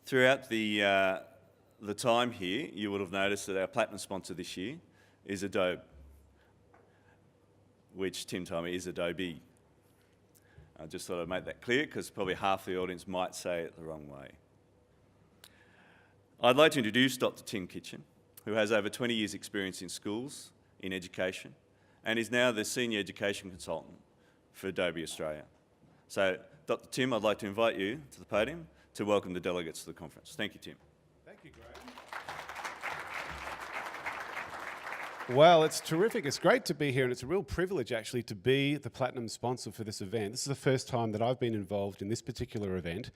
Throughout the time here, you would have noticed that our platinum sponsor this year is Adobe, which Tim told me is Adobe. I just thought I'd make that clear because probably half the audience might say it the wrong way. I'd like to introduce Dr. Tim Kitchen, who has over 20 years' experience in schools, in education, and is now the Senior Education Consultant for Adobe Australia. So, Dr. Tim, I'd like to invite you to the podium to welcome the delegates to the conference. Thank you, Tim. Thank you, Graham. Well, it's terrific. It's great to be here, and it's a real privilege, actually, to be the platinum sponsor for this event. This is the first time that I've been involved in this particular event,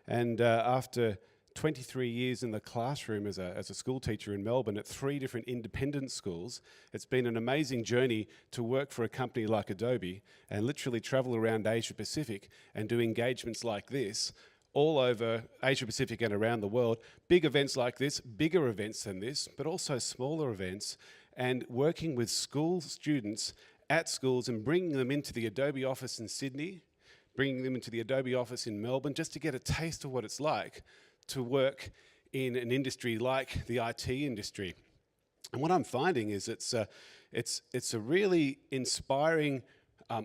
and after 23 years in the classroom as a school teacher in Melbourne at 3 different independent schools, it's been an amazing journey to work for a company like Adobe and literally travel around Asia Pacific and do engagements like this all over Asia Pacific and around the world. Big events like this, bigger events than this, but also smaller events, and working with school students at schools and bringing them into the Adobe office in Sydney, bringing them into the Adobe office in Melbourne, just to get a taste of what it's like to work in an industry like the IT industry. And what I'm finding is it's a really inspiring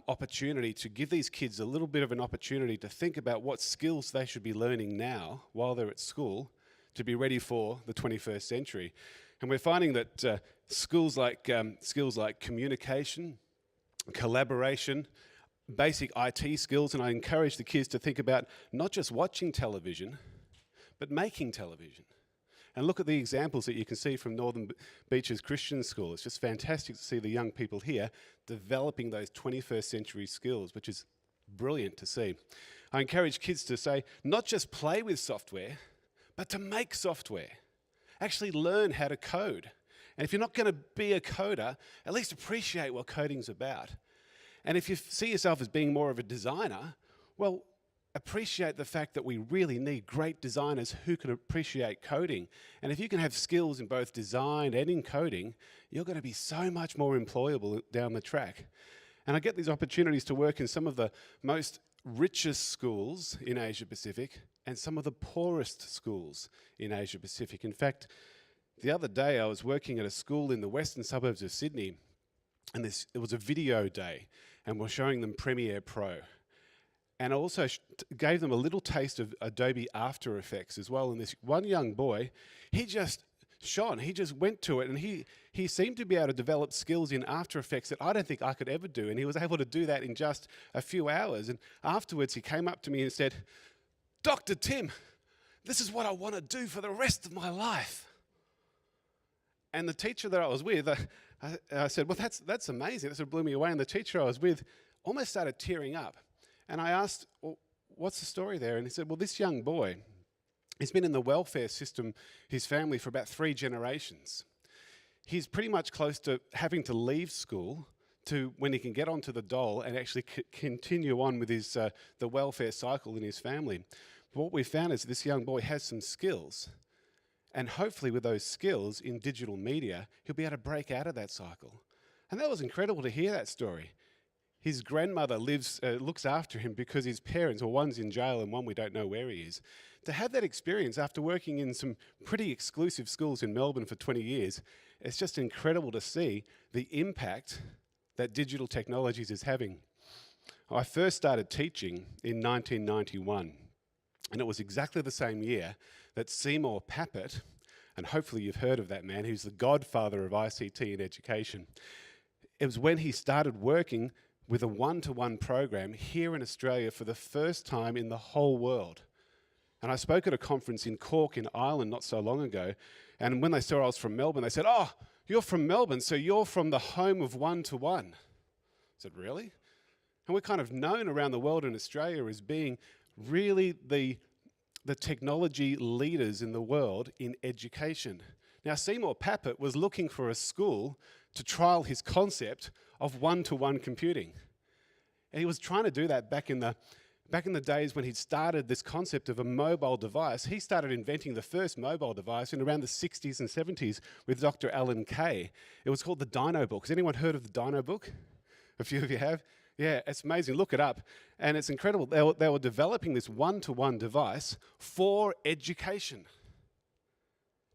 opportunity to give these kids a little bit of an opportunity to think about what skills they should be learning now while they're at school to be ready for the 21st century. And we're finding that skills like communication, collaboration, basic IT skills, and I encourage the kids to think about not just watching television, but making television. And look at the examples that you can see from Northern Beaches Christian School. It's just fantastic to see the young people here developing those 21st century skills, which is brilliant to see. I encourage kids to say, not just play with software, but to make software. Actually learn how to code. And if you're not going to be a coder, at least appreciate what coding's about. And if you see yourself as being more of a designer, well, appreciate the fact that we really need great designers who can appreciate coding. And if you can have skills in both design and in coding, you're going to be so much more employable down the track. And I get these opportunities to work in some of the most richest schools in Asia Pacific and some of the poorest schools in Asia Pacific. In fact, the other day I was working at a school in the western suburbs of Sydney, and it was a video day, and we're showing them Premiere Pro. And I also gave them a little taste of Adobe After Effects as well. And this one young boy, he just shone. He just went to it, and he seemed to be able to develop skills in After Effects that I don't think I could ever do. And he was able to do that in just a few hours. And afterwards, he came up to me and said, "Dr. Tim, this is what I want to do for the rest of my life." And the teacher that I was with, I said, "Well, that's amazing." That sort of blew me away. And the teacher I was with almost started tearing up. And I asked, "Well, what's the story there?" And he said, "Well, this young boy, he's been in the welfare system, his family, for about 3 generations. He's pretty much close to having to leave school to when he can get onto the dole and actually continue on with his the welfare cycle in his family. But what we found is this young boy has some skills, and hopefully with those skills in digital media, he'll be able to break out of that cycle." And that was incredible to hear that story. His grandmother looks after him because his parents, or one's in jail and one we don't know where he is. To have that experience after working in some pretty exclusive schools in Melbourne for 20 years, it's just incredible to see the impact that digital technologies is having. I first started teaching in 1991, and it was exactly the same year that Seymour Papert, and hopefully you've heard of that man, who's the godfather of ICT in education. It was when he started working with a one-to-one program here in Australia for the first time in the whole world. And I spoke at a conference in Cork in Ireland not so long ago, and when they saw I was from Melbourne, they said, "Oh, you're from Melbourne, so you're from the home of one-to-one." I said, "Really?" And we're kind of known around the world in Australia as being really the technology leaders in the world in education. Now, Seymour Papert was looking for a school to trial his concept of one-to-one computing. And he was trying to do that back in the days when he'd started this concept of a mobile device. He started inventing the first mobile device in around the 60s and 70s with Dr. Alan Kay. It was called the Dino Book. Has anyone heard of the Dino Book? A few of you have. Yeah, it's amazing. Look it up. And it's incredible. They were developing this one-to-one device for education.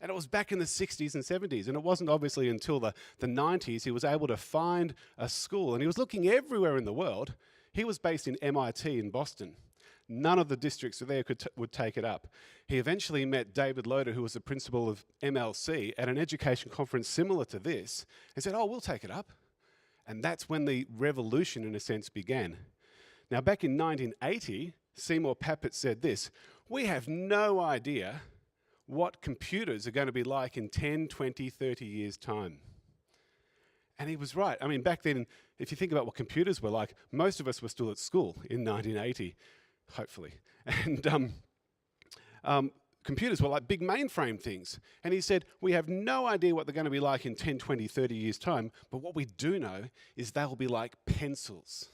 And it was back in the 60s and 70s. And it wasn't obviously until the 90s he was able to find a school. And he was looking everywhere in the world. He was based in MIT in Boston. None of the districts there would take it up. He eventually met David Loader, who was the principal of MLC, at an education conference similar to this, and said, oh, we'll take it up. And that's when the revolution, in a sense, began. Now, back in 1980, Seymour Papert said this: we have no idea what computers are going to be like in 10, 20, 30 years' time. And he was right. I mean, back then, if you think about what computers were like, most of us were still at school in 1980, hopefully. And computers were like big mainframe things. And he said, we have no idea what they're going to be like in 10, 20, 30 years' time, but what we do know is they'll be like pencils.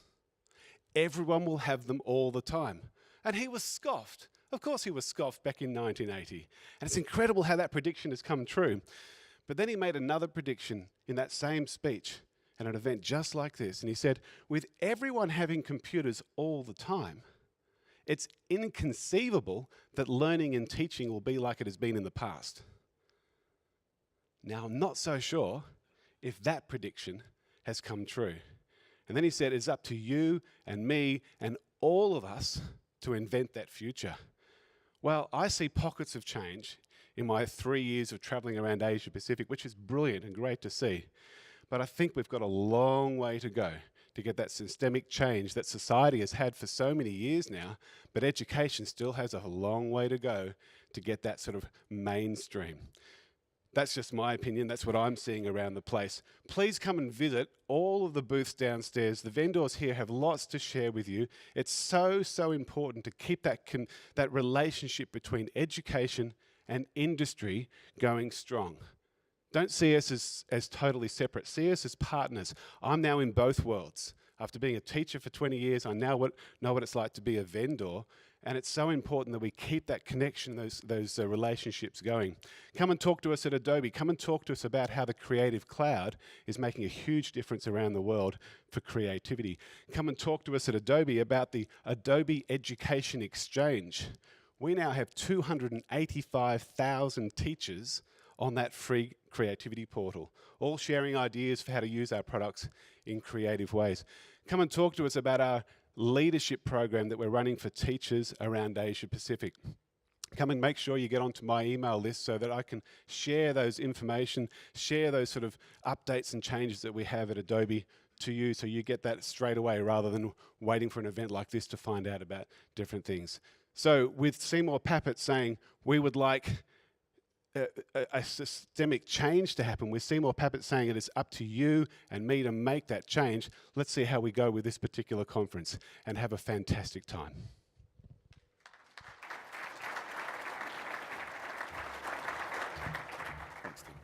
Everyone will have them all the time. And he was scoffed. Of course he was scoffed back in 1980. And it's incredible how that prediction has come true. But then he made another prediction in that same speech at an event just like this. And he said, with everyone having computers all the time, it's inconceivable that learning and teaching will be like it has been in the past. Now, I'm not so sure if that prediction has come true. And then he said, it's up to you and me and all of us to invent that future. Well, I see pockets of change in my 3 years of traveling around Asia Pacific, which is brilliant and great to see. But I think we've got a long way to go to get that systemic change that society has had for so many years now, but education still has a long way to go to get that sort of mainstream. That's just my opinion. That's what I'm seeing around the place. Please come and visit all of the booths downstairs. The vendors here have lots to share with you. It's so, so important to keep that relationship between education and industry going strong. Don't see us as totally separate. See us as partners. I'm now in both worlds. After being a teacher for 20 years, I now know what it's like to be a vendor. And it's so important that we keep that connection, those relationships going. Come and talk to us at Adobe. Come and talk to us about how the Creative Cloud is making a huge difference around the world for creativity. Come and talk to us at Adobe about the Adobe Education Exchange. We now have 285,000 teachers on that free creativity portal, all sharing ideas for how to use our products in creative ways. Come and talk to us about our leadership program that we're running for teachers around Asia Pacific. Come and make sure you get onto my email list so that I can share those information, share those sort of updates and changes that we have at Adobe to you, so you get that straight away rather than waiting for an event like this to find out about different things. So with Seymour Papert saying we would like a systemic change to happen, with Seymour Papert saying it is up to you and me to make that change, let's see how we go with this particular conference and have a fantastic time. Thanks, Tim.